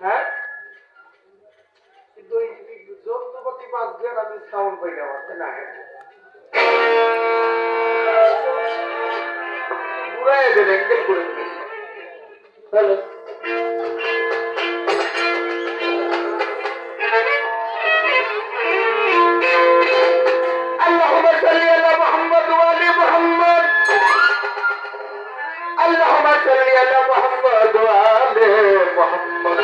হ্যাঁ কিন্তু যন্ত্রপাতি বাদ দিয়ে আমি সাউন্ড পাই না না ঘুরাই দেন অ্যাঙ্গেল করে দেবেন হ্যালো اللهم صل على محمد وآل محمد اللهم صل على محمد وآل محمد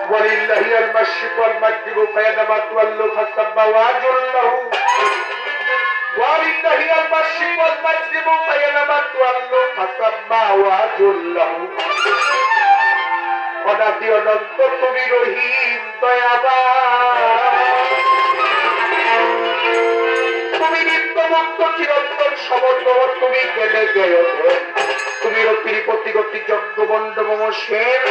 ولله المشرق والمغرب فأينما تولوا فثم وجه الله ولله المشرق والمغرب فأينما تولوا فثم وجه الله অনাদি অনন্ত তুমি রহিম দয়াবান তুমি নিত্যমুক্ত চিরন্তন সমর্থ তুমি জ্ঞানে জ্ঞেয় তুমি রতিপতি গতি যজ্ঞ মণ্ডম সেন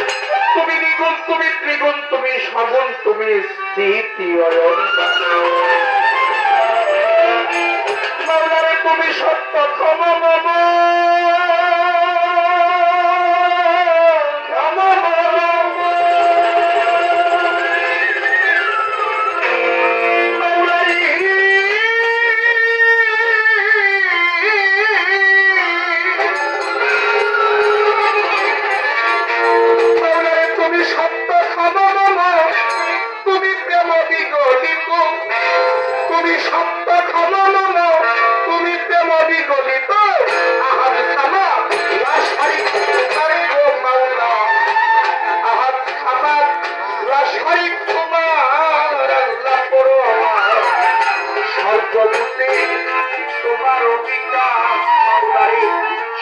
তুমি দ্বিগুণ তুমি ত্রিগুণ তুমি সগুণ তুমি স্থিতি মাওলারে তুমি সত্য ক্ষমা মামা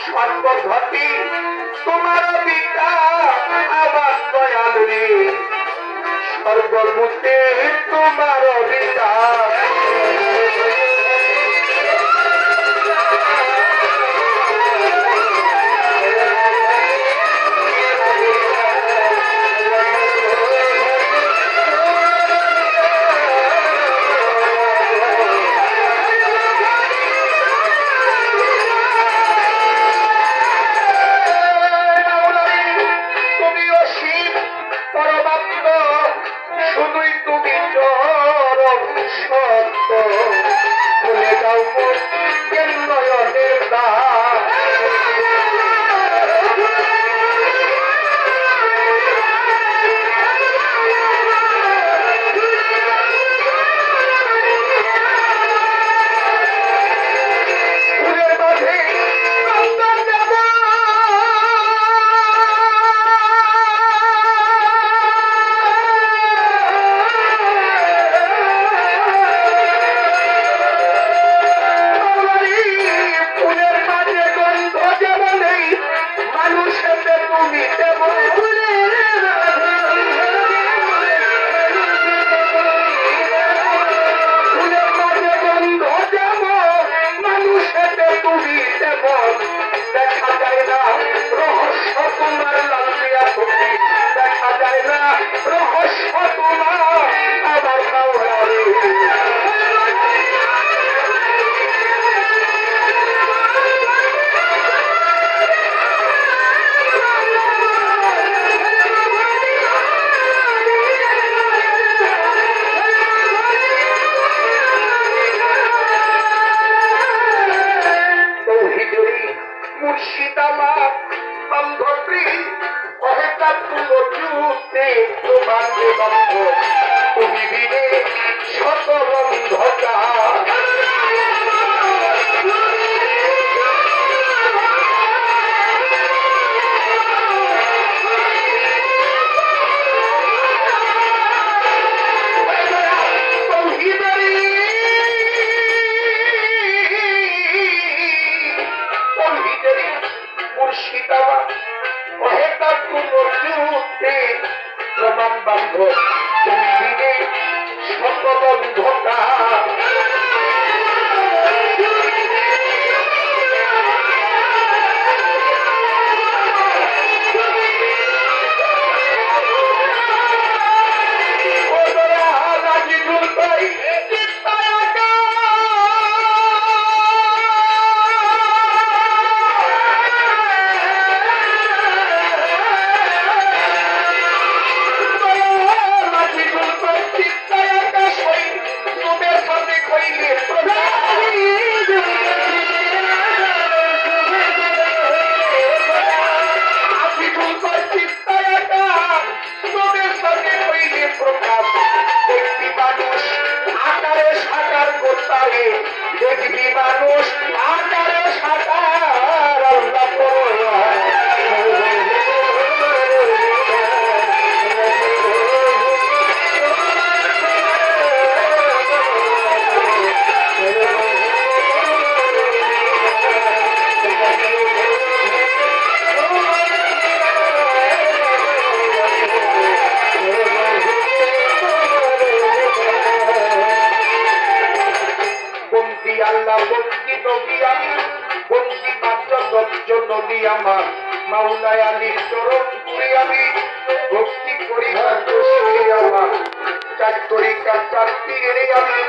সর্বঘটি তোমার পিতা আমার দয়াল রে সর্বভূতে তোমার পিতা দেখবি মানুষ আকারে সাকার আল্লাহ পরোয়ার। বন্দি আল্লাহ বন্দি নবী আমি বন্দি মাত্র 10 জন নবী আমার মাওলায় আলীর চরণ পুরে আমি ভক্তি করি ভাগ্যশ্রী আমার চার তরিকা চার পীরে আমি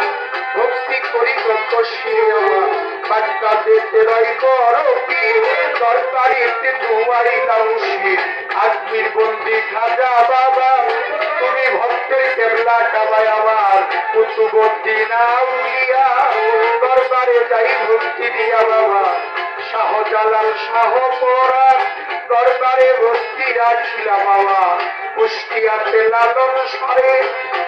ভক্তি করি ভাগ্যশ্রী আমার বাগদাদেতে রই বড় পীর দরবারেতে দুয়ারি লাউসি আজমির বন্দি খাজা বাবা তুমি ভক্তের কেবলা কাবায় আমার কুতুবুদ্দিন আউলিয়া দরবারে যাই ভক্তি দিয়া বাবা শাহজালাল শাহ পরাণ দরবারে ভক্তি রাখিলা বাবা কুষ্টিয়াতে লালন সরে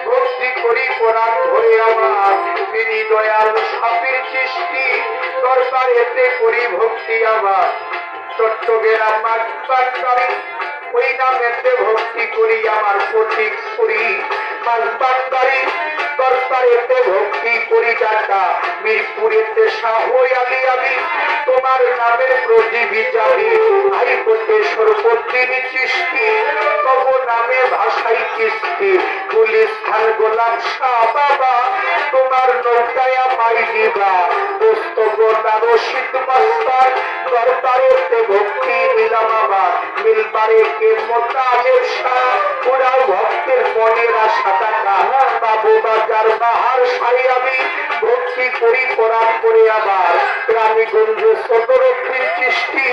ভক্তি করি কোরআন ধরে আমার তিনি দয়াল সাপির সৃষ্টি দরবারেতে করি ভক্তি আমার চট্টগ্রাম মাঝবান্ডারি ওই নামেতে ভক্তি করি আমার প্রতীক করি মাঝবান্ডারি দরবারেতে ভক্তি করি ডাকা মিরপুরেতে শাহ আলী আমি তোমার নামের প্রদীপী যাবি হাইকোর্টে সর্বদিন সৃষ্টি তব নামে ভাষাই কিস্তি গুলিস্তান গোলাপ শাহ বাবা তোমার নৌকায় মাই দিবা দোস্ত গোলা রশিদ মাস্টার দরবারেতে ভক্তি দিলাম আমার মিলবারে কে মোতালেব শাহ ওরাও ভক্তের মনের আশা টাকা বাবু বাজার বাহার সাই আমি ভক্তি করি কোরআন করে আবার রানীগঞ্জে সদরুদ্দিন চিশতি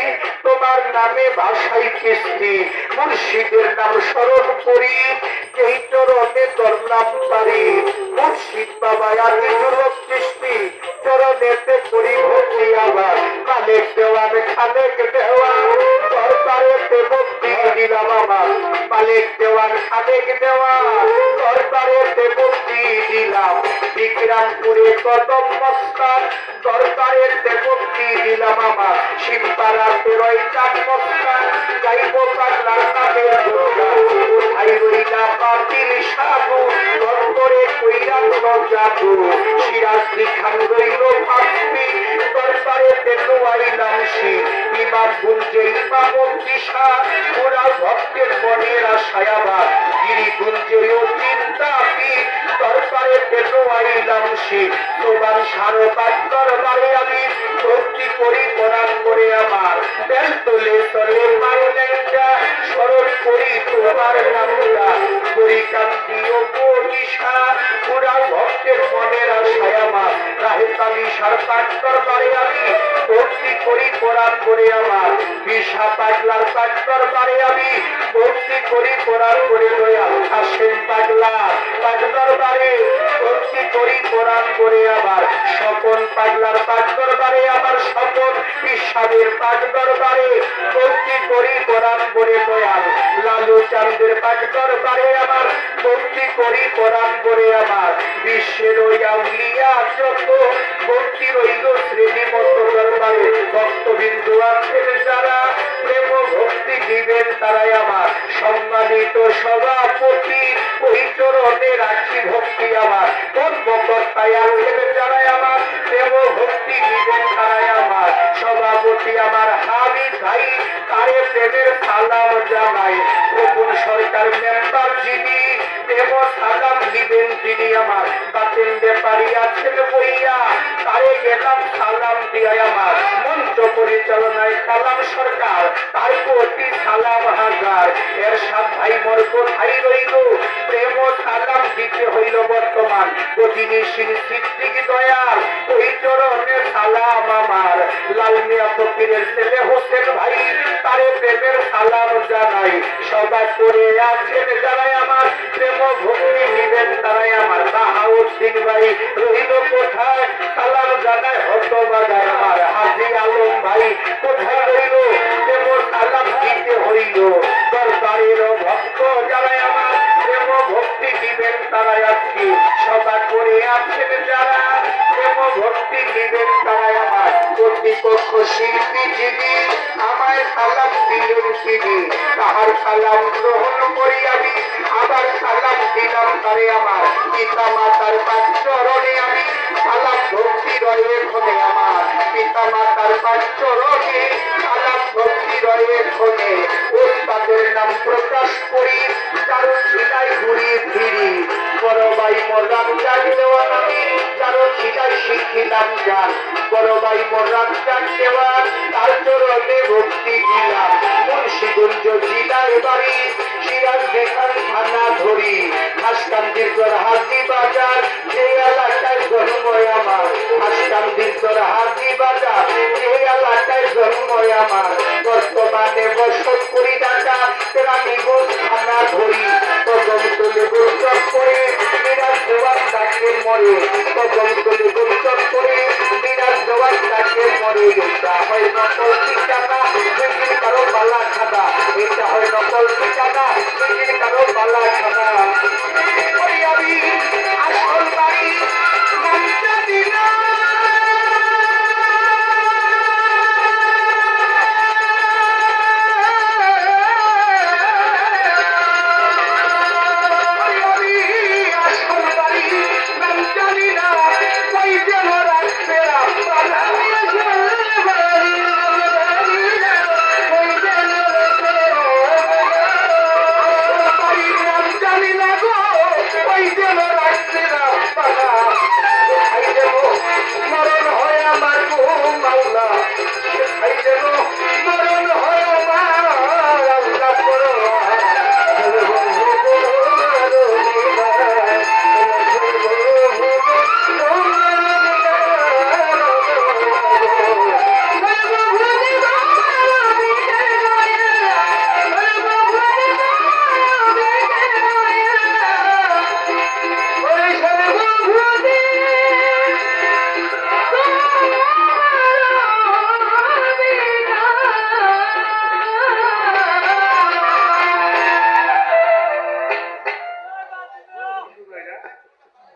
তোমার নামে ভাষাই কিস্তি মুর্শিদের নাম স্মরণ করি এই চরণে দরনাম পারি মুর্শিদ বাবা আজিজুল চিশতি চরণেতে করি ভক্তি আবার মালিক দেওয়ান খালেক দেওয়ান দরবারেতে ভক্তি দিলাম আমার মালিক দেওয়ান খালেক দেওয়ান দরবারেতে ভক্তি দিলাম বিক্রামপুরে কদম মস্তান দরবারেতে ভক্তি দিলাম আমার সিমপাড়াতে রয় চাঁদ মস্তান গাইব পাগলার নামের গুণগান কোথায় রইলা পাতিল সাধু দপ্তরে কইরা জাদু সিরাজদি খান রইল পাপি দরবারেতে নোয়াইলাম সে ইমাম গুঞ্জে ইমাম দিশা ওরা ভক্তের মনের আশায় আবার গিরিগুঞ্জে ও চিন্তাপি দরবারেতে নোয়াইলাম সে সোবান সারো পাক দরবারে আমি ভক্তি করি কোরআন করে আমার বেল তোলে চলে মাইলেনটা স্মরণ করি তোমার নামটা করি কান্তি ও বনিশা ওরা ভক্তের মনের আশায় আমার রাহে তালি সার পাক দরবারে আমি ভক্তি করি কোরআন করে আমার বিশা পাগলার পাক দরবারে আমি ভক্তি করি কোরআন করে দয়াল আসেন পাগলা পাক দরবারে ভক্তি করি কোরআন করে আবার স্বপন পাগলার পাক দরবারে আমার স্বপন ঈশ্বরের পাক দরবারে ভক্তি করি কোরআন করে দয়াল লালু চাঁদের পাক দরবারে আমার ভক্তি করি কোরআন করে আমার বিশ্বের ওই আউলিয়া যত ভক্তি রইল শ্রেণী মতো দরবারে ভক্তবিন্দু আছেন যারা প্রেম ভক্তি দিবেন তারাই আমার সম্মানিত সভাপতি ওই চরণে রাখি ভক্তি আমার কর্মকর্তায় আছেন যারাই আমার প্রেম ভক্তি দিবেন তারাই আমার সভাপতি আমার হাবিব ভাই তারে প্রেমের সালাম জানাই গোপন সরকার মেম্বার যিনি প্রেম সালাম দিবেন তিনি আমার বাতেন ব্যাপারী আছেন বইয়া তারে গেলাম সালাম দিয়া আমার মঞ্চ পরিচালনায় কালাম সরকার তার প্রতি সালাম হাজার এর সাত ভাই মোর কোথায় রইল প্রেম সালাম দিতে হইল বর্তমান গদিনী সিং সিদ্দিক দয়াল ওই চরণে সালাম আমার লাল মিয়া ফকিরের ছেলে হোসেন ভাই তারে প্রেমের সালাম জানাই সবাই করে আছেন যারাই আমার প্রেম ভক্তি দিবেন তারাই আমার বাহাউদ্দিন ভাই রইল কোথায় সালাম জানাই হতবাগায় আমার হাজি আলম ভাই কোথায় রইল প্রেম সালাম দিতে হইল দরবারের ভক্ত যারাই আমার প্রেম ভক্তি দিবেন তারাই আজকে সবাই করে আছেন যারা প্রেম ভক্তি দিবেন সালাম গ্রহণ করি আমি, আবার সালাম দিলাম তারে আমার পিতা মাতার পাঁচ চরণে আমি সালাম ভক্তি রয়ে ক্ষণে আমার পিতা মাতার পাঁচ চরণে সালাম ভক্তি রয়ে ক্ষণে ওস্তাদের নাম প্রকাশ করি কারো ছিলাই ঘুরি ফিরি বড় ভাই মোরাম জাগ দেওয়ান আমি কারো ছিলাই শিখিলাম গান বড় ভাই মোরাম জাগ দেওয়ান তার চরণে ভক্তি দিলাম মুন্সিগঞ্জ জেলার বাড়ি সিরাজ দেখান থানা ধরি হাসকান্দির তোর হাজি বাজার যে এলাকায় জন্ম আমার হাসকান্দির তোর হাজি বাজার যে এলাকায় জন্ম আমার বর্তমানে বসত করি ঢাকা রানীগঞ্জ থানা ধরি কদম তুলে গোসব করে মিরাজ দেওয়ান ডাকে মরে কদম